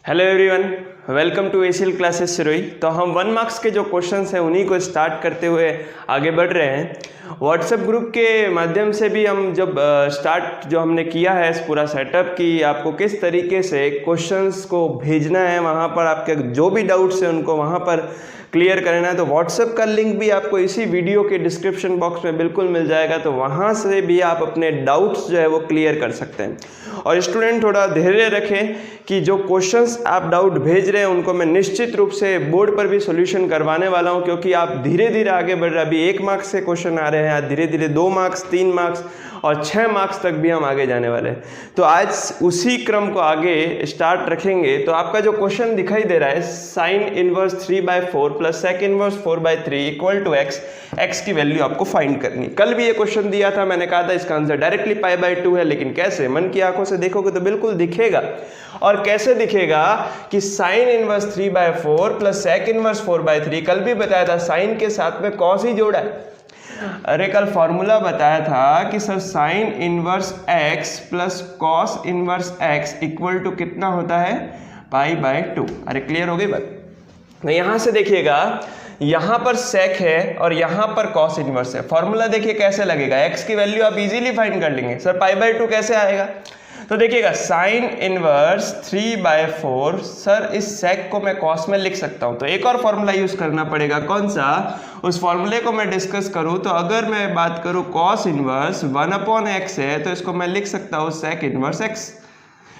Hello everyone, welcome to एशियल classes Sirohi. तो हम 1 मार्क्स के जो क्वेश्चंस हैं उन्हीं को स्टार्ट करते हुए आगे बढ़ रहे हैं। व्हाट्सएप ग्रुप के माध्यम से भी हम जब स्टार्ट जो हमने किया है इस पूरा सेटअप कि आपको किस तरीके से क्वेश्चंस को भेजना है, वहाँ पर आपके जो भी डाउट्स हैं उनको वहाँ पर क्लियर करना है, तो व्हाट्सएप का लिंक भी आपको इसी वीडियो के डिस्क्रिप्शन बॉक्स में बिल्कुल मिल जाएगा। तो वहाँ से भी आप अपने डाउट्स जो है वो क्लियर कर सकते हैं। और स्टूडेंट थोड़ा धैर्य रखें कि जो क्वेश्चंस आप डाउट भेज रहे हैं उनको मैं निश्चित रूप से बोर्ड पर भी सॉल्यूशन करवाने वाला हूं, क्योंकि आप धीरे धीरे आगे बढ़ रहे हैं। अभी 1 मार्क्स से क्वेश्चन आ रहे हैं, आज धीरे धीरे 2 मार्क्स, 3 मार्क्स और 6 मार्क्स तक भी हम आगे जाने वाले हैं। तो आज उसी क्रम को आगे स्टार्ट रखेंगे। तो आपका जो क्वेश्चन दिखाई दे रहा है, sine inverse 3/4 plus sec inverse 4/3 equal to X, X की वैल्यू आपको फाइंड करनी। कल भी ये क्वेश्चन दिया था, मैंने कहा था इसका आंसर डायरेक्टली π/2 है, लेकिन कैसे? मन की आंखों से देखोगे तो बिल्कुल दिखेगा। और कैसे दिखेगा कि sine inverse 3/4 plus sec inverse 4/3, कल भी बताया था साइन के साथ में कॉस ही जोड़ा है। अरे कल फॉर्मूला बताया था कि sir sine inverse x plus cos inverse x equal to कितना होता है? π/2। अरे क्लियर हो गई बात? तो यहां से देखिएगा, यहां पर सेक है और यहां पर कॉस इनवर्स है। फॉर्मूला देखिए कैसे लगेगा, एक्स की वैल्यू आप इजीली फाइंड कर लेंगे। सर π/2 कैसे आएगा? तो देखिएगा साइन इनवर्स 3/4, सर इस सेक को मैं कॉस में लिख सकता हूं, तो एक और फॉर्मूला यूज करना पड़ेगा। कौन सा? उस फॉर्मूले को मैं डिस्कस करूं तो अगर मैं बात करूं कॉस इनवर्स 1/x है, तो इसको मैं लिख सकता हूं सेक इनवर्स x।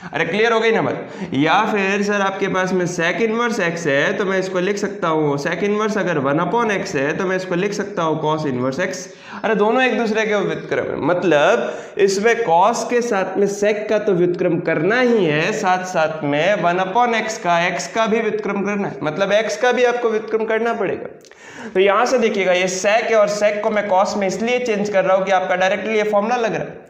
अरे क्लियर हो गई ना बात? या फिर सर आपके पास में सेक इनवर्स x है तो मैं इसको लिख सकता हूँ, सेक इनवर्स अगर 1/x है तो मैं इसको लिख सकता हूँ कॉस इनवर्स x। अरे दोनों एक दूसरे के व्युत्क्रम है, मतलब इसमें कॉस के साथ में सेक का तो व्युत्क्रम करना ही है, साथ साथ में 1/x का x का भी व्युत्क्रम करना है, मतलब x का भी आपको व्युत्क्रम करना पड़ेगा। तो यहां से देखिएगा ये सेक है और सेक को मैं कॉस में इसलिए चेंज कर रहा हूं कि आपका डायरेक्टली ये फॉर्मूला लग रहा है।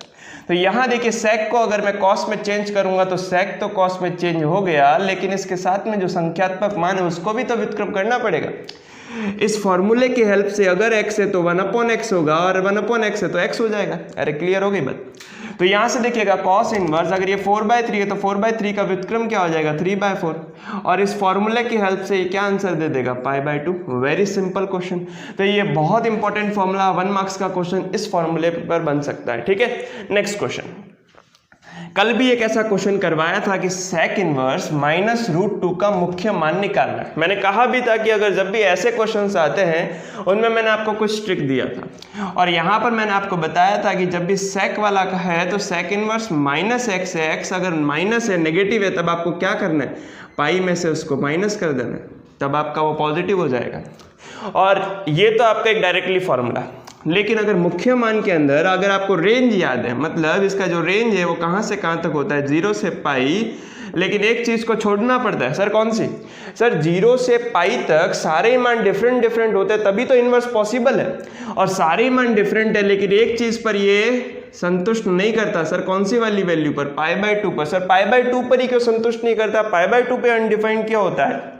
तो यहां देखिए सेक को अगर मैं कॉस में चेंज करूंगा तो सेक तो कॉस में चेंज हो गया, लेकिन इसके साथ में जो संख्यात्मक मान है उसको भी तो व्युत्क्रम करना पड़ेगा। इस फॉर्मूले की हेल्प से अगर x है तो 1/x होगा और 1/x है तो x हो जाएगा। अरे क्लियर हो गई बात? तो यहां से देखिएगा कॉस इनवर्स अगर ये 4/3 है तो 4/3 का व्युत्क्रम क्या हो जाएगा? 3/4। और इस फॉर्मूले की हेल्प से ये क्या आंसर दे देगा? π/2। Very simple question. तो ये बहुत इंपॉर्टेंट फॉर्मूला, 1 मार्क्स का क्वेश्चन इस फॉर्मूले पर बन सकता है। ठीक है, नेक्स्ट क्वेश्चन। कल भी एक ऐसा क्वेश्चन करवाया था कि सेक इनवर्स -√2 का मुख्य मान निकालना है। मैंने कहा भी था कि अगर जब भी ऐसे क्वेश्चंस आते हैं उनमें मैंने आपको कुछ ट्रिक दिया था, और यहाँ पर मैंने आपको बताया था कि जब भी सेक वाला का है तो सेक इनवर्स -x है, x अगर माइनस है, नेगेटिव है, तब आपको क्या करना है? पाई में से उसको माइनस कर देना है, तब आपका वो पॉजिटिव हो जाएगा। और ये तो आपका एक डायरेक्टली फॉर्मूला। लेकिन अगर मुख्य मान के अंदर अगर आपको रेंज याद है, मतलब इसका जो रेंज है वो कहाँ से कहाँ तक होता है? 0 से पाई, लेकिन एक चीज को छोड़ना पड़ता है। सर कौन सी? सर 0 से पाई तक सारे मान डिफरेंट डिफरेंट होते हैं, तभी तो इनवर्स पॉसिबल है। और सारे मान डिफरेंट है, लेकिन एक चीज पर ये संतुष्ट नहीं करता। सर कौन सी वाली वैल्यू पर? π/2 पर। सर π/2 पर ही क्यों संतुष्ट नहीं करता? π/2 पे अनडिफाइंड क्यों होता है?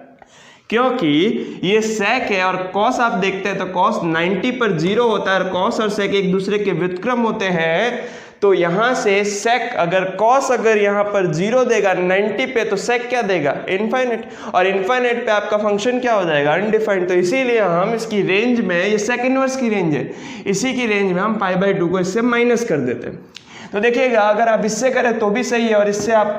क्योंकि ये सेक है और कॉस आप देखते हैं तो कॉस 90 पर 0 होता है और कॉस और सेक एक दूसरे के व्युत्क्रम होते हैं। तो यहां से सेक अगर कॉस अगर यहां पर 0 देगा 90 पे, तो सेक क्या देगा? इनफाइनाइट। और इनफाइनाइट पे आपका फंक्शन क्या हो जाएगा? अनडिफाइंड। तो इसीलिए हम इसकी रेंज में, ये सेक इनवर्स की रेंज है, इसी की रेंज में हम π/2 को इससे माइनस कर देते हैं। तो देखिएगा अगर आप इससे करें तो भी सही है, और इससे आप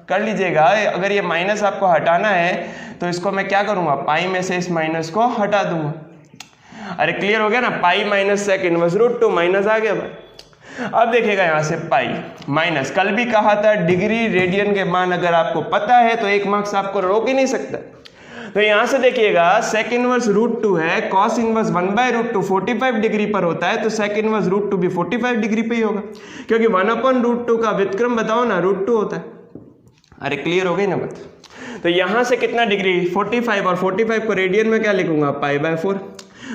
कर लीजिएगा। अगर ये माइनस आपको हटाना है तो इसको मैं क्या करूंगा? पाई में से इस माइनस को हटा दूंगा। अरे क्लियर हो गया ना? Pi minus sec inverse √2 minus आ गया भाई। अब देखिएगा यहां से पाई माइनस, कल भी कहा था डिग्री रेडियन के मान अगर आपको पता है तो 1 मार्क्स आपको रोक ही नहीं सकता। तो यहां से देखिएगा सेक इनवर्स √2 है, कॉस इनवर्स 1/√2 45 डिग्री पर होता है, तो सेक इनवर्स √2 भी 45 डिग्री पे ही होगा, क्योंकि 1/√2 का व्युत्क्रम बताओ ना, √2 होता है। अरे क्लियर हो गई ना बात? तो यहां से कितना डिग्री? 45, और 45 को रेडियन में क्या लिखूंगा? π/4।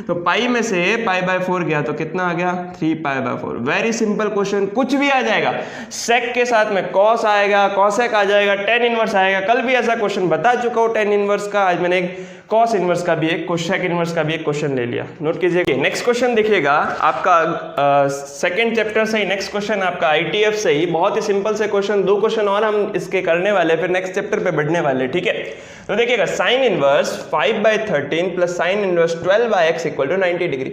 तो पाई में से पाई बाय 4 गया तो कितना आ गया 3 pi by 4। Very simple question, कुछ भी आ जाएगा, सेक के साथ में कॉस आएगा, कॉसेक आ जाएगा, टेन इनवर्स आएगा। कल भी ऐसा क्वेश्चन बता चुका हूँ टेन इनवर्स का, आज मैंने एक कॉस इनवर्स का भी एक सेक इनवर्स का भी एक क्वेश्चन ले लिया, नोट कीजिए। नेक्स्ट क्वेश्चन देखिएगा आपका सेकंड चैप्टर से ही नेक्स्ट क्वेश्चन आपका आईटीएफ से ही, बहुत ही सिंपल से क्वेश्चन, 2 क्वेश्चन और हम इसके करने वाले, फिर नेक्स्ट चैप्टर पे बढ़ने वाले, ठीक है। तो देखिएगा sine inverse 5/13 plus sine inverse 12/x equal to 90 degree.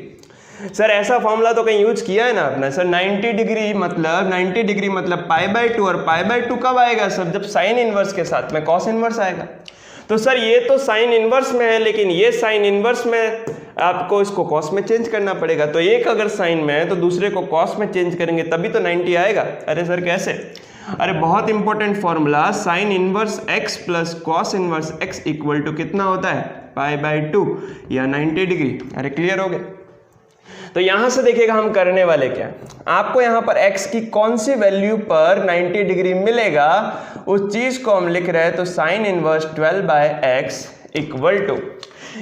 Sir ऐसा फॉर्मूला तो कहीं यूज किया है ना आपने? सर 90 डिग्री मतलब π/2, और π/2 कब आएगा सर? जब साइन इनवर्स के साथ में कॉस इनवर्स आएगा। तो सर ये तो साइन इनवर्स में है, लेकिन ये साइन इनवर्स में आपको इसको कॉस में चेंज करना पड़ेगा। तो एक अगर साइन में है तो दूसरे को कॉस में चेंज करेंगे तभी तो 90 आएगा। अरे सर कैसे? अरे बहुत important formula, sine inverse x plus cos inverse x equal to कितना होता है π/2 या 90 डिग्री। अरे क्लियर हो गया? तो यहां से देखिएगा हम करने वाले क्या, आपको यहां पर x की कौन सी वैल्यू पर 90 डिग्री मिलेगा उस चीज को हम लिख रहे हैं। तो sine inverse 12/x equal to,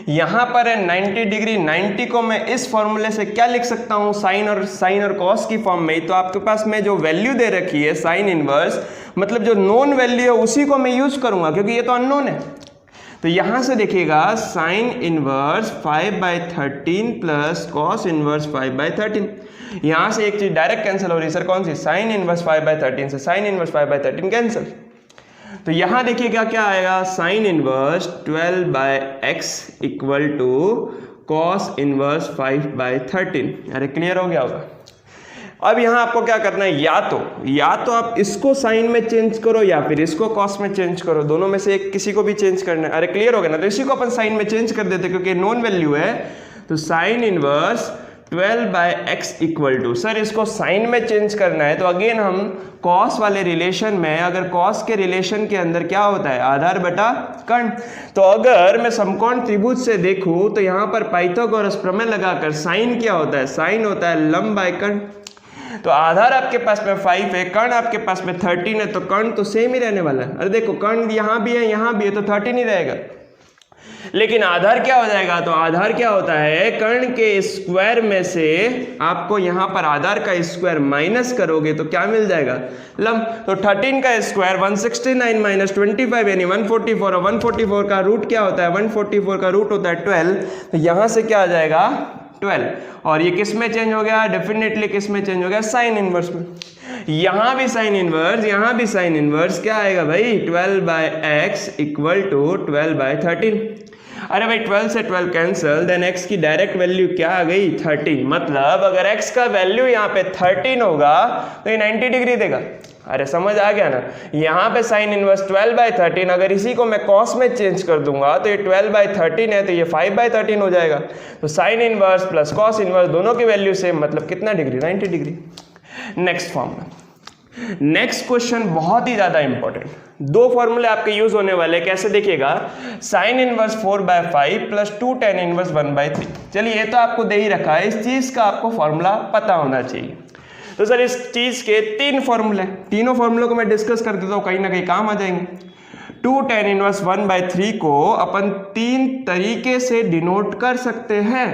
यहां पर है 90 डिग्री, 90 को मैं इस फॉर्मूले से क्या लिख सकता हूं, साइन और कॉस की फॉर्म में। तो आपके पास में जो वैल्यू दे रखी है साइन इनवर्स, मतलब जो नोन वैल्यू है उसी को मैं यूज करूंगा, क्योंकि ये तो अननोन है। तो यहां से देखिएगा sine inverse 5/13 plus cos inverse 5/13, यहां से एक चीज डायरेक्ट कैंसिल हो रही है सर, कौन सी? साइन इनवर्स 5/13 से साइन इनवर्स 5/13 कैंसिल। तो यहां देखिएगा क्या आएगा, sine inverse 12/x equal to cos inverse 5/13। अरे क्लियर हो गया होगा? अब यहां आपको क्या करना है, या तो आप इसको साइन में चेंज करो या फिर इसको कॉस में चेंज करो, दोनों में से एक किसी को भी चेंज करना है। अरे क्लियर हो गया ना? तो इसी को अपन साइन में चेंज कर देते क्योंकि नॉन वैल्यू है। तो sine inverse 12/x equal to, sir इसको साइन में चेंज करना है तो अगेन हम कॉस वाले रिलेशन में, अगर कॉस के रिलेशन के अंदर क्या होता है, आधार बटा कर्ण। तो अगर मैं समकोण त्रिभुज से देखूं तो यहां पर पाइथागोरस प्रमेय लगाकर साइन क्या होता है, साइन होता है लंब बाय कर्ण। तो आधार आपके पास में 5 है, कर्ण आपके पास में 13 है, तो कर्ण तो सेम ही रहने वाला है। अरे देखो कर्ण यहाँ भी है तो 13 ही रहेगा, लेकिन आधार क्या हो जाएगा, तो आधार क्या होता है, कर्ण के स्क्वायर में से आपको यहाँ पर आधार का स्क्वायर माइनस करोगे तो क्या मिल जाएगा, लंब। तो 13 का स्क्वायर 169 माइनस 25 यानी 144, और 144 का रूट क्या होता है, 144 का रूट होता है 12। तो यहाँ से क्या आ जाएगा 12, और ये किस में चेंज हो गया, डेफिनेटली किस में चेंज हो गया, साइन इनवर्स में। यहां भी साइन इनवर्स, यहां भी साइन इनवर्स, क्या आएगा भाई 12/x इक्वल टू 12/13। अरे भाई 12 से 12 कैंसिल, देन x की डायरेक्ट वैल्यू क्या आ गई 13। मतलब अगर x का वैल्यू यहाँ पे 13 होगा तो ये 90 डिग्री देगा। अरे समझ आ गया ना? यहाँ पे साइन इनवर्स 12/13, अगर इसी को मैं कॉस में चेंज कर दूंगा तो ये 12/13 है तो ये 5/13 हो जाएगा। तो sine inverse plus cos inverse दोनों की वैल्यू सेम, मतलब कितना degree, 90 degree. Next formula, next question बहुत ही ज्यादा इंपॉर्टेंट, 2 फॉर्मूले आपके यूज होने वाले, कैसे देखिएगा, sine inverse 4/5 plus 2 tan inverse 1/3। चलिए ये तो आपको दे ही रखा है, इस चीज का आपको फॉर्मूला पता होना चाहिए। तो सर इस चीज के 3 फॉर्मूले, तीनों फॉर्मूलों को मैं डिस्कस कर देता हूँ, कहीं ना कहीं काम आ जाएंगे। 2 tan इनवर्स 1/3 को अपन 3 तरीके से डिनोट कर सकते हैं।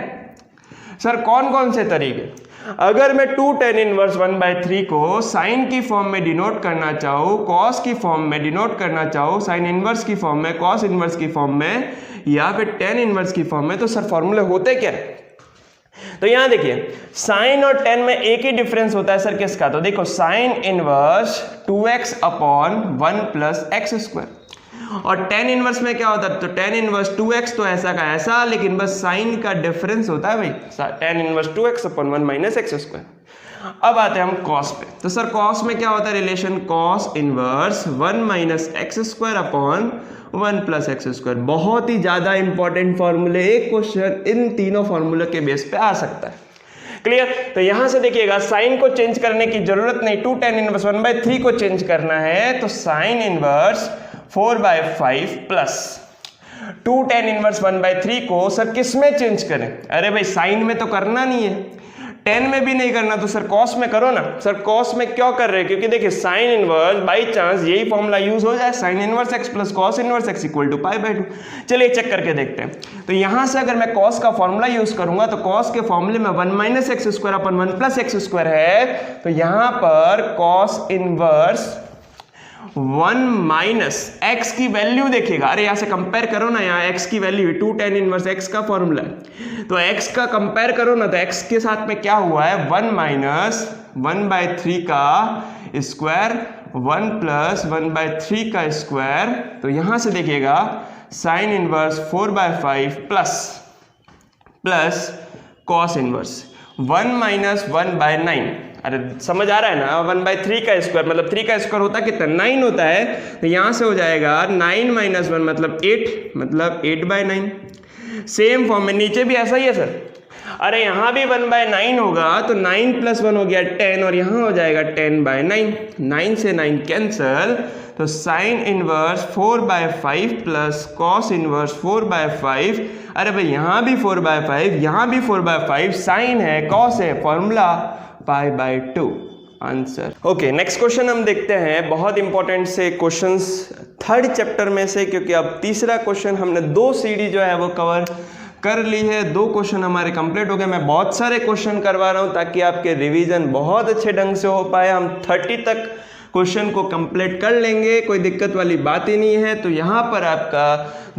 सर कौन कौन से तरीके? अगर मैं 2 tan इनवर्स 1/3 को साइन की फॉर्म में डिनोट करना चाहूँ, कॉस की फॉर्म में डिनोट करना चाहूँ, साइन इनवर्स की फॉर्म में, कॉस इनवर्स की फॉर्म में, या फिर tan इनवर्स की फॉर्म में, तो सर फॉर्मूले होते क्या है? तो यहां देखिए साइन और tan में एक ही डिफरेंस होता है सर, किसका? तो देखो sine inverse 2x upon 1 plus x square, और tan इनवर्स में क्या होता है, तो tan इनवर्स 2x तो ऐसा का ऐसा, लेकिन बस साइन का डिफरेंस होता है भाई, tan inverse 2x upon 1 minus x square. अब आते हैं हम cos पे। तो सर cos में क्या होता है relation, cos inverse 1 minus x square upon 1 plus x square. बहुत ही ज्यादा इंपॉर्टेंट फॉर्मूले, एक क्वेश्चन इन तीनों फॉर्मूले के बेस पे आ सकता है। क्लियर? तो यहां से देखिएगा साइन को चेंज करने की जरूरत नहीं, 2 tan इनवर्स 1/3 को चेंज करना है, तो sine inverse 4/5 plus 2 tan inverse 1/3 को सर किस में चेंज करें? अरे भाई साइन में तो करना नहीं है, टेन में भी नहीं करना तो सर कॉस में करो ना। सर कॉस में क्यों कर रहे हैं, क्योंकि देखिए साइन इनवर्स बाई चांस यही फॉर्मूला यूज हो जाए, sine inverse x plus cos inverse x equal to π/2। चलिए चेक करके देखते हैं। तो यहां से अगर मैं कॉस का फॉर्मूला यूज करूंगा तो कॉस के फॉर्मूले में 1 - x² अपन 1 + x² है, तो यहां पर कॉस इनवर्स 1 - x की वैल्यू देखिएगा। अरे यहां से कंपेयर करो ना, यहाँ x की वैल्यू 2 tan इनवर्स x का फॉर्मूला है, तो x का कंपेयर करो ना, तो x के साथ में क्या हुआ है 1 - 1/3 का स्क्वायर 1 + 1/3 का स्क्वायर। तो यहां से देखिएगा sine inverse 4/5 plus cos inverse 1 - 1/9। अरे समझ आ रहा है ना, 1/3 का स्क्वायर मतलब 3 का स्क्वायर होता है कितना 9 होता है, तो यहां से हो जाएगा 9 - 1 मतलब 8 मतलब 8/9। सेम फॉर्म में नीचे भी ऐसा ही है सर। अरे यहां भी 1/9 होगा तो 9 + 1 हो गया 10 और यहां हो जाएगा 10/9, 9 से 9 कैंसल, तो sine inverse 4/5 plus cos inverse 4/5। अरे भाई यहां भी 4/5 यहां भी 4/5, साइन है कॉस है, formula π/2 answer. Okay next question हम देखते हैं, बहुत इंपॉर्टेंट से क्वेश्चंस 3rd चैप्टर में से, क्योंकि अब तीसरा क्वेश्चन हमने 2 सीढ़ी जो है वो कवर कर ली है, 2 क्वेश्चन हमारे कंप्लीट हो गए। मैं बहुत सारे क्वेश्चन करवा रहा हूं ताकि आपके रिवीजन बहुत अच्छे ढंग से हो पाए। हम 30 तक क्वेश्चन को कंप्लीट कर लेंगे, कोई दिक्कत वाली बात ही नहीं है। तो यहाँ पर आपका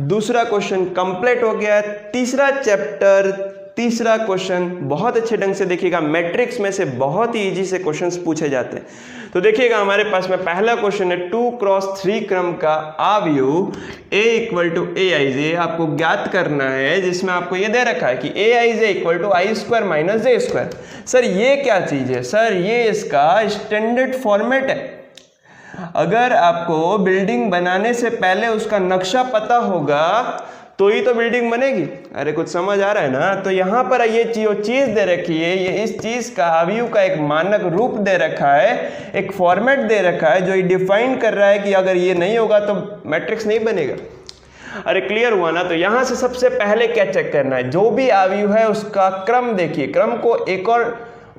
दूसरा क्वेश्चन कंप्लीट हो गया। तीसरा चैप्टर तीसरा क्वेश्चन बहुत अच्छे ढंग से देखिएगा, मैट्रिक्स में से बहुत ही इजी से क्वेश्चंस पूछे जाते हैं। तो देखिएगा हमारे पास में पहला क्वेश्चन है 2x3 क्रम का आव्यूह a = aij आपको ज्ञात करना है, जिसमें आपको ये दे रखा है कि aij = i² - j²। सर ये क्या चीज है, सर ये इसका स्टैंडर्ड फॉर्मेट है। अगर आपको बिल्डिंग बनाने से पहले उसका नक्शा पता होगा तो ही तो बिल्डिंग बनेगी। अरे कुछ समझ आ रहा है ना। तो यहाँ पर ये चीज दे रखी है, ये इस चीज का आव्यूह का एक मानक रूप दे रखा है, एक फॉर्मेट दे रखा है जो ये डिफाइन कर रहा है कि अगर ये नहीं होगा तो मैट्रिक्स नहीं बनेगा। अरे क्लियर हुआ ना। तो यहाँ से सबसे पहले क्या चेक करना है, जो भी आव्यूह है उसका क्रम देखिए। क्रम को एक और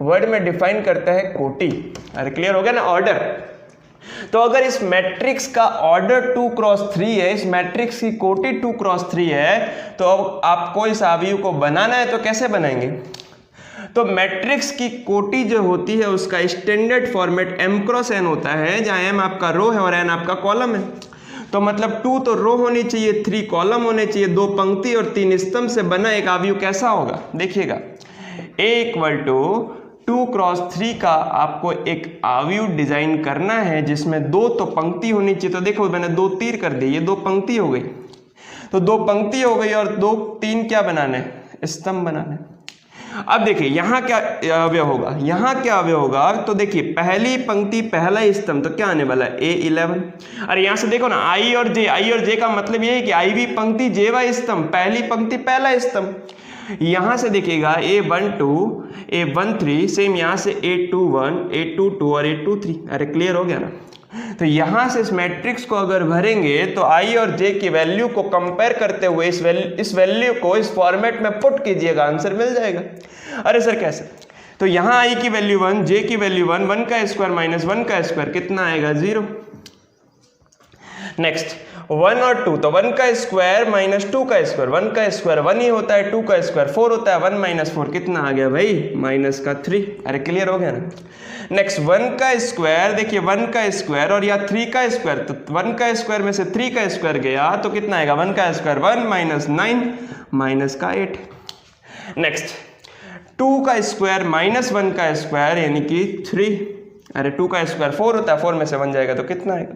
वर्ड में डिफाइन करता है कोटि। अरे क्लियर हो गया ना, ऑर्डर। तो अगर इस मैट्रिक्स का ऑर्डर 2x3 है, इस मैट्रिक्स की कोटि 2x3 है, तो अब आपको इस आव्यूह को बनाना है तो कैसे बनाएंगे। तो मैट्रिक्स की कोटि जो होती है उसका स्टैंडर्ड फॉर्मेट m×n होता है, जहां m आपका रो है और n आपका कॉलम है। तो मतलब 2 तो रो होनी चाहिए, 3 कॉलम होने चाहिए, 2 पंक्ति और 3 स्तंभ से बना एक आव्यूह कैसा होगा। देखिएगा a = 2x3 का आपको एक आव्यूह डिजाइन करना है जिसमें 2 तो पंक्ति होनी चाहिए। तो देखो मैंने 2 तीर कर दिए, ये 2 पंक्ति हो गई, तो 2 पंक्ति हो गई और 3 क्या बनाने, स्तंभ बनाने। अब देखिए यहाँ क्या अवयव होगा, यहाँ क्या अवयव होगा। तो देखिए पहली पंक्ति पहला स्तंभ, तो क्या आने वाला है a11। अरे यहाँ से देखो ना i और j का मतलब ये है कि i भी पंक्ति j स्तंभ, पहली पंक्ति पहला स्तंभ। यहां से देखिएगा a12 a13, सेम यहां से a21 a22 और a23। अरे क्लियर हो गया ना। तो यहां से इस मैट्रिक्स को अगर भरेंगे तो i और j की वैल्यू को कंपेयर करते हुए इस वैल्यू को इस फॉर्मेट में पुट कीजिएगा, आंसर मिल जाएगा। अरे सर कैसे। तो यहां i की वैल्यू 1, j की वैल्यू 1, 1 का स्क्वायर माइनस 1 का स्क्वायर कितना आएगा 0। नेक्स्ट 1 और 2, तो 1 का स्क्वायर माइनस 2 का स्क्वायर, 1 का स्क्वायर 1 ही होता है, 2 का स्क्वायर 4 होता है, 1 - 4 कितना आ गया भाई -3। अरे क्लियर हो गया ना। नेक्स्ट 1 का स्क्वायर, देखिए 1 का स्क्वायर और या 3 का स्क्वायर, तो 1 का स्क्वायर में से 3 का स्क्वायर गया तो कितना आएगा 1 का स्क्वायर 1 -9 -8। नेक्स्ट 2 का स्क्वायर -1 का स्क्वायर यानी कि 3। अरे 2 का स्क्वायर 4 होता है, 4 में से 1 जाएगा तो कितना आएगा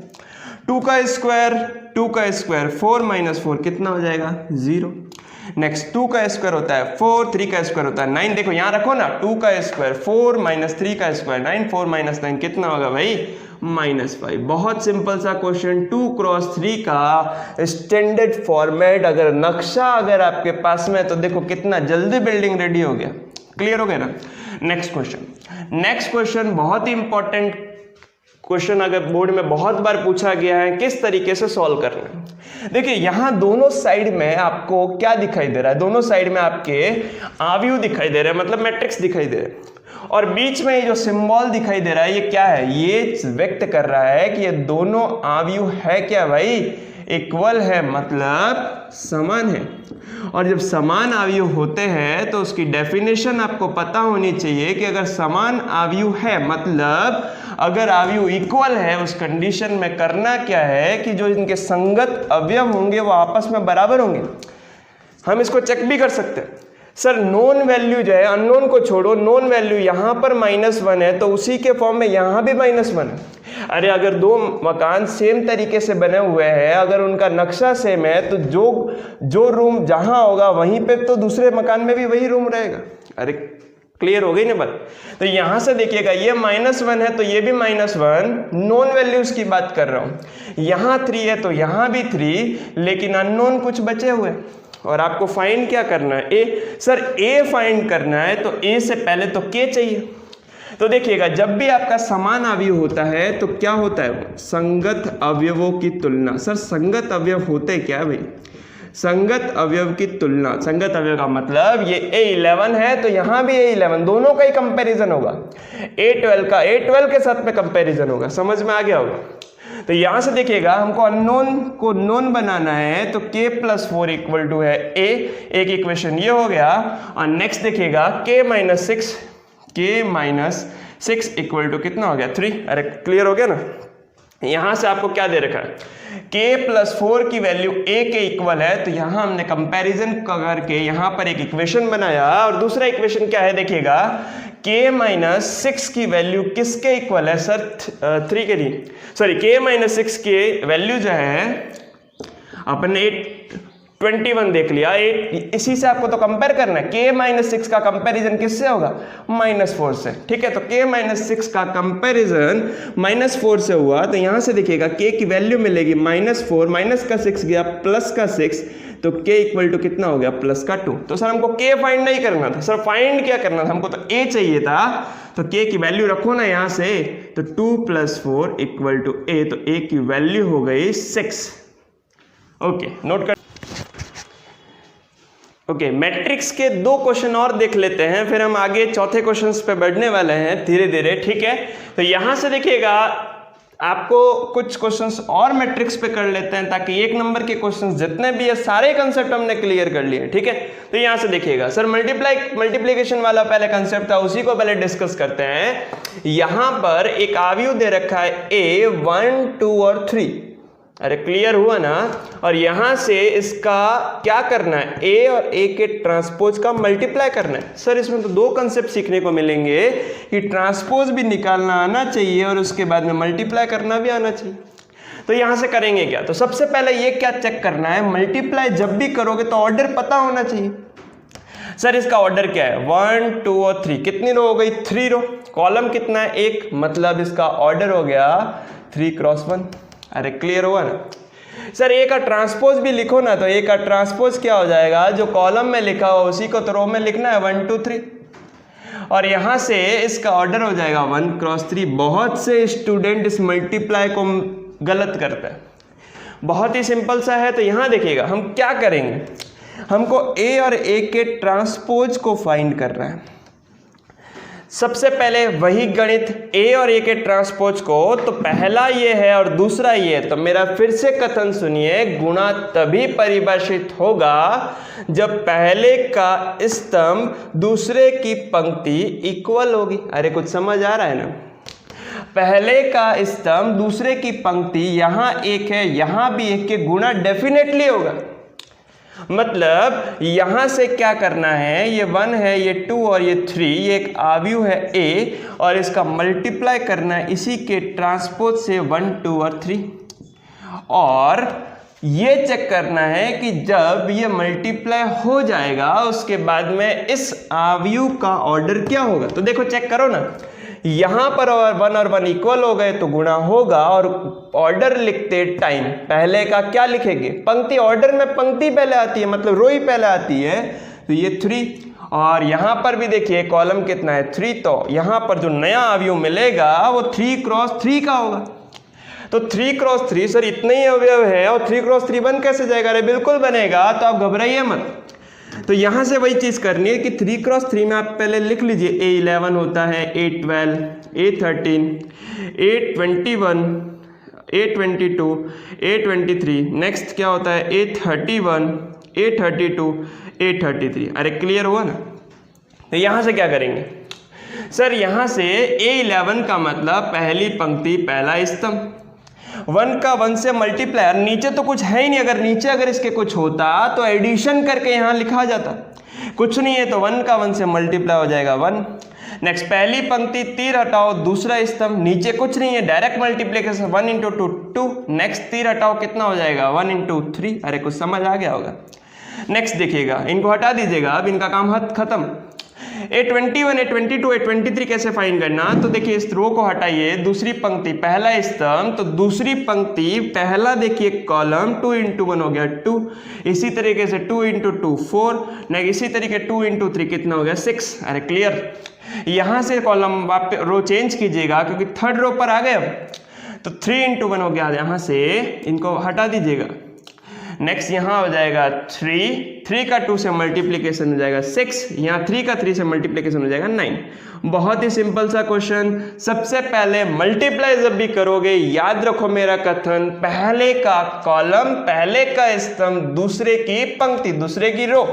2 का स्क्वायर 4 - 4 कितना हो जाएगा 0। नेक्स्ट 2 का स्क्वायर होता है 4, 3 का स्क्वायर होता है 9। देखो यहाँ रखो ना, 2 का स्क्वायर 4 - 3 का स्क्वायर 9, 4 - 9 कितना होगा भाई -5। बहुत सिंपल सा क्वेश्चन। 2x3 का स्टैंडर्ड फॉर्मेट अगर नक्शा अगर आपके पास में, तो देखो कितना जल्दी बिल्डिंग रेडी हो गया। क्लियर हो गया ना। नेक्स्ट क्वेश्चन बहुत ही इंपॉर्टेंट क्वेश्चन, अगर बोर्ड में बहुत बार पूछा गया है, किस तरीके से सॉल्व करना है। देखिए यहाँ दोनों साइड में आपको क्या दिखाई दे रहा है, दोनों साइड में आपके आव्यूह दिखाई दे रहे हैं, मतलब मैट्रिक्स दिखाई दे रहे हैं। और बीच में ये जो सिंबल दिखाई दे रहा है ये क्या है, ये व्यक्त कर रहा है कि ये दोनों अवयव है क्या भाई, इक्वल है, मतलब समान है। और जब समान अवयव होते हैं तो उसकी डेफिनेशन आपको पता होनी चाहिए कि अगर समान अवयव है मतलब अगर अवयव इक्वल है, उस कंडीशन में करना क्या है कि जो इनके संगत अवयव होंगे वो आपस में बराबर होंगे। हम इसको चेक भी कर सकते हैं। सर नोन वैल्यू जो है, अननोन को छोड़ो, नोन वैल्यू यहाँ पर -1 है तो उसी के फॉर्म में यहाँ भी -1 है। अरे अगर दो मकान सेम तरीके से बने हुए हैं, अगर उनका नक्शा सेम है तो जो रूम जहाँ होगा वहीं पे तो दूसरे मकान में भी वही रूम रहेगा। अरे क्लियर हो गई ना बात। तो यहाँ से देखिएगा ये -1 है तो ये भी -1, नॉन वैल्यूज की बात कर रहा हूँ। यहाँ 3 है तो यहाँ भी 3, लेकिन अननोन कुछ बचे हुए और आपको फाइंड क्या करना है, ए। सर ए फाइंड करना है तो ए से पहले तो के चाहिए। तो देखिएगा जब भी आपका समान अवयव होता है तो क्या होता है, संगत अवयवों की तुलना। सर संगत अवयव होते क्या है भाई, संगत अवयव की तुलना। संगत अवयव का मतलब ये A11 है तो यहाँ भी A11, दोनों का ही कंपैरिजन होगा। A12 का A12 के साथ में कंपैरिजन होगा। समझ में आ गया होगा। तो यहां से देखिएगा हमको अननोन को नोन बनाना है तो k+4 इक्वल टू है a, एक इक्वेशन ये हो गया। और नेक्स्ट देखिएगा k-6 इक्वल टू कितना हो गया 3। अरे क्लियर हो गया ना। यहां से आपको क्या दे रखा है, k+4 की वैल्यू a के इक्वल है तो यहां हमने कंपैरिजन करके यहां पर एक इक्वेशन बनाया। और दूसरा इक्वेशन क्या है देखिएगा, k-6 की वैल्यू किसके इक्वल है सर, 3 के लिए। सॉरी k-6 की वैल्यू जो है अपन 21 देख लिया, इसी से आपको तो कंपेयर करना है। k-6 का कंपैरिजन किससे होगा, -4 से। ठीक है, तो k-6 का कंपैरिजन -4 से हुआ तो यहां से देखिएगा k की वैल्यू मिलेगी -4, माइनस का 6 गया प्लस का 6, तो k इक्वल टू कितना हो गया प्लस का 2। तो सर हमको k फाइंड नहीं करना था, सर फाइंड क्या करना था, हमको तो a चाहिए था। तो k की वैल्यू रखो ना यहां से, तो 2 + 4 इक्वल टू a, तो a की वैल्यू हो गई 6। ओके नोट कर। ओके मैट्रिक्स के 2 क्वेश्चन और देख लेते हैं, फिर हम आगे चौथे क्वेश्चन पे बढ़ने वाले हैं धीरे धीरे। ठीक है, तो यहां से देखिएगा आपको कुछ क्वेश्चंस और मैट्रिक्स पे कर लेते हैं ताकि 1 नंबर के क्वेश्चंस जितने भी है सारे कंसेप्ट हमने क्लियर कर लिए। ठीक है, तो यहां से देखिएगा सर मल्टीप्लिकेशन वाला पहले कंसेप्ट था, उसी को पहले डिस्कस करते हैं। यहां पर एक अवयव दे रखा है a, 1, 2 और 3। अरे क्लियर हुआ ना। और यहां से इसका क्या करना है, a और a के ट्रांसपोज का मल्टीप्लाई करना है। सर इसमें तो 2 कंसेप्ट सीखने को मिलेंगे कि ट्रांसपोज भी निकालना आना चाहिए और उसके बाद में मल्टीप्लाई करना भी आना चाहिए। तो यहां से करेंगे क्या, तो सबसे पहले ये क्या चेक करना है, मल्टीप्लाई जब भी करोगे तो ऑर्डर पता होना चाहिए। सर इसका ऑर्डर क्या है, 1, 2 और 3। कितनी रो हो गई, 3 रो। कॉलम कितना है, 1, मतलब इसका ऑर्डर हो गया 3 × 1। अरे क्लियर हुआ ना। सर ए का ट्रांसपोज भी लिखो ना, तो ए का ट्रांसपोज क्या हो जाएगा, जो कॉलम में लिखा हो उसी को तो रो में लिखना है, 1, 2, 3। और यहां से इसका ऑर्डर हो जाएगा 1 × 3। बहुत से स्टूडेंट इस मल्टीप्लाई को गलत करते हैं, बहुत ही सिंपल सा है। तो यहां देखिएगा हम क्या करेंगे, हमको ए और ए के ट्रांसपोज को फाइंड करना है। सबसे पहले वही गणित a और a के ट्रांसपोज को, तो पहला ये है और दूसरा ये है। तो मेरा फिर से कथन सुनिए, गुणा तभी परिभाषित होगा जब पहले का स्तंभ दूसरे की पंक्ति इक्वल होगी। अरे कुछ समझ आ रहा है ना। पहले का स्तंभ दूसरे की पंक्ति, यहां 1 है यहां भी 1 के गुणा डेफिनेटली होगा। मतलब यहां से क्या करना है, ये 1 है, ये 2 और ये 3, ये एक अवयव है a और इसका मल्टीप्लाई करना है इसी के ट्रांसपोज से 1, 2 और 3। और ये चेक करना है कि जब ये मल्टीप्लाई हो जाएगा उसके बाद में इस अवयव का ऑर्डर क्या होगा। तो देखो चेक करो ना, यहां पर 1 और 1 इक्वल हो गए तो गुणा होगा। और ऑर्डर लिखते टाइम पहले का क्या लिखेंगे, पंक्ति। ऑर्डर में पंक्ति पहले आती है, मतलब रो ही पहले आती है। तो ये 3 और यहां पर भी देखिए कॉलम कितना है 3, तो यहां पर जो नया अवयव मिलेगा वो 3 × 3 का होगा। तो 3 × 3 सर इतने ही अवयव है और 3 × 3 बन कैसे जाएगा, अरे बिल्कुल बनेगा। तो आप घबराइए मत, तो यहाँ से वही चीज़ करनी है कि 3 क्रॉस 3 में आप पहले लिख लीजिए A11 होता है, A12, A13, A21, A22, A23, next क्या होता है A31, A32, A33। अरे क्लियर हुआ ना। तो यहाँ से क्या करेंगे सर, यहाँ से A11 का मतलब पहली पंक्ति पहला स्तंभ, 1 का 1 से मल्टीप्लाई, नीचे तो कुछ है ही नहीं, अगर इसके कुछ होता तो एडिशन करके यहाँ लिखा जाता, कुछ नहीं है तो 1 का 1 से मल्टीप्लाई हो जाएगा 1। नेक्स्ट पहली पंक्ति तीर हटाओ, दूसरा स्तंभ, नीचे कुछ नहीं है, डायरेक्ट मल्टीप्लिकेशन 1 इंटू 2 2, नेक्स्ट तीर हटाओ कितना हो जाएगा 1 इंटू 3। अरे कुछ समझ आ गया होगा। नेक्स्ट देखिएगा, इनको हटा दीजिएगा, अब इनका काम खत्म। A21, A22, A23 कैसे फाइंड करना, तो देखिए इस रो को हटाइए, दूसरी पंक्ति पहला स्तंभ, तो दूसरी पंक्ति पहला देखिए कॉलम 2 इंटू 1 हो गया 2, इसी तरीके से 2 इंटू 2 4, नहीं इसी तरीके 2 इंटू 3 कितना हो गया 6। अरे क्लियर। यहाँ से कॉलम आप रो चेंज कीजिएगा क्योंकि थर्ड रो पर आ गए, तो 3 इंटू 1 हो गया, यहाँ से इनको हटा दीजिएगा। नेक्स्ट यहाँ हो जाएगा 3 का 2 से मल्टीप्लिकेशन हो जाएगा 6, यहाँ 3 का 3 से मल्टीप्लिकेशन हो जाएगा 9। बहुत ही सिंपल सा क्वेश्चन। सबसे पहले मल्टीप्लाई जब भी करोगे याद रखो मेरा कथन, पहले का कॉलम, पहले का स्तंभ, दूसरे की पंक्ति, दूसरे की रो,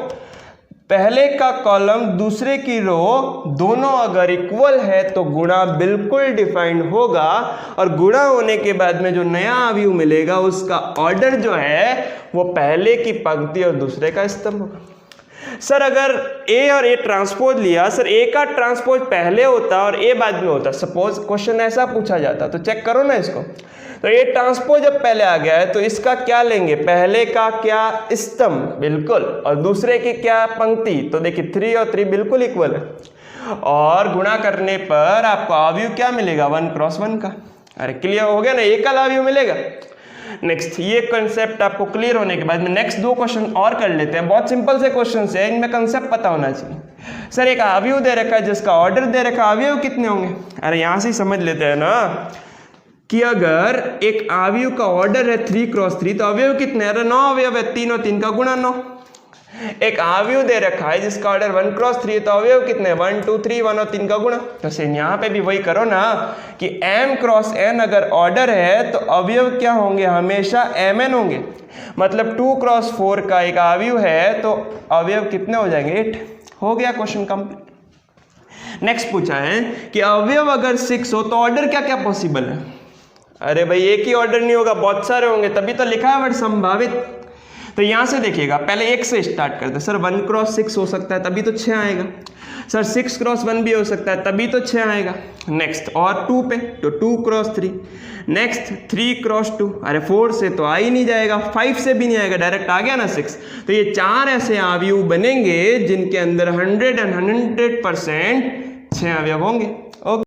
पहले का कॉलम दूसरे की रो, दोनों अगर इक्वल है तो गुणा बिल्कुल डिफाइंड होगा, और गुणा होने के बाद में जो नया अवयव मिलेगा उसका ऑर्डर जो है वो पहले की पंक्ति और दूसरे का स्तंभ होगा। सर अगर ए और ए ट्रांसपोज लिया, सर ए का ट्रांसपोज पहले होता और ए बाद में होता, सपोज क्वेश्चन ऐसा पूछा जाता, तो चेक करो ना इसको। तो ए ट्रांसपोज जब पहले आ गया है तो इसका क्या लेंगे, पहले का क्या स्तंभ बिल्कुल, और दूसरे की क्या पंक्ति, तो देखिए 3 और 3 बिल्कुल इक्वल है, और गुणा करने पर आपको अवयव क्या मिलेगा 1 क्रॉस 1 का। अरे क्लियर हो गया ना, एकल अवयव मिलेगा। नेक्स्ट ये कंसेप्ट आपको क्लियर होने के बाद में नेक्स्ट 2 क्वेश्चन और कर लेते हैं। बहुत सिंपल से क्वेश्चन है, इनमें कंसेप्ट पता होना चाहिए। सर एक अवयव दे रखा है जिसका ऑर्डर दे रखा है, अवयव कितने होंगे। अरे यहाँ से समझ लेते हैं ना कि अगर एक अवयव का ऑर्डर है 3 क्रॉस 3 तो अवयव कितने, अरे 9 अवयव है, 3 और 3 का गुणा 9। एक अवयव दे रखा है जिसका ऑर्डर 1 क्रॉस 3 तो अवयव कितने 1 2 3, 1 और 3 का गुणा। तो सेम यहाँ पे भी वही करो ना कि m क्रॉस n अगर ऑर्डर है तो अवयव क्या होंगे, हमेशा mn होंगे। मतलब 2 क्रॉस 4 का एक अवयव है तो अवयव कितने हो जाएंगे 8। हो गया क्वेश्चन कंप्लीट। नेक्स्ट पूछा है कि अवयव अगर 6 हो तो ऑर्डर क्या क्या पॉसिबल है। अरे भाई एक ही ऑर्डर नहीं होगा, बहुत सारे होंगे, तभी तो लिखा है वर्ड संभावित। तो यहां से देखिएगा, पहले 1 से स्टार्ट करते हैं। सर 1 क्रॉस 6 हो सकता है तभी तो 6 आएगा। सर 6 क्रॉस 1 भी हो सकता है तभी तो 6 आएगा। नेक्स्ट और 2 पे तो 2 क्रॉस 3। नेक्स्ट 3 क्रॉस 2, अरे 4 से तो आ ही नहीं जाएगा, 5 से भी नहीं आएगा, डायरेक्ट आ गया ना 6। तो ये 4 ऐसे अवयव बनेंगे जिनके अंदर 100% 6 अवयव होंगे।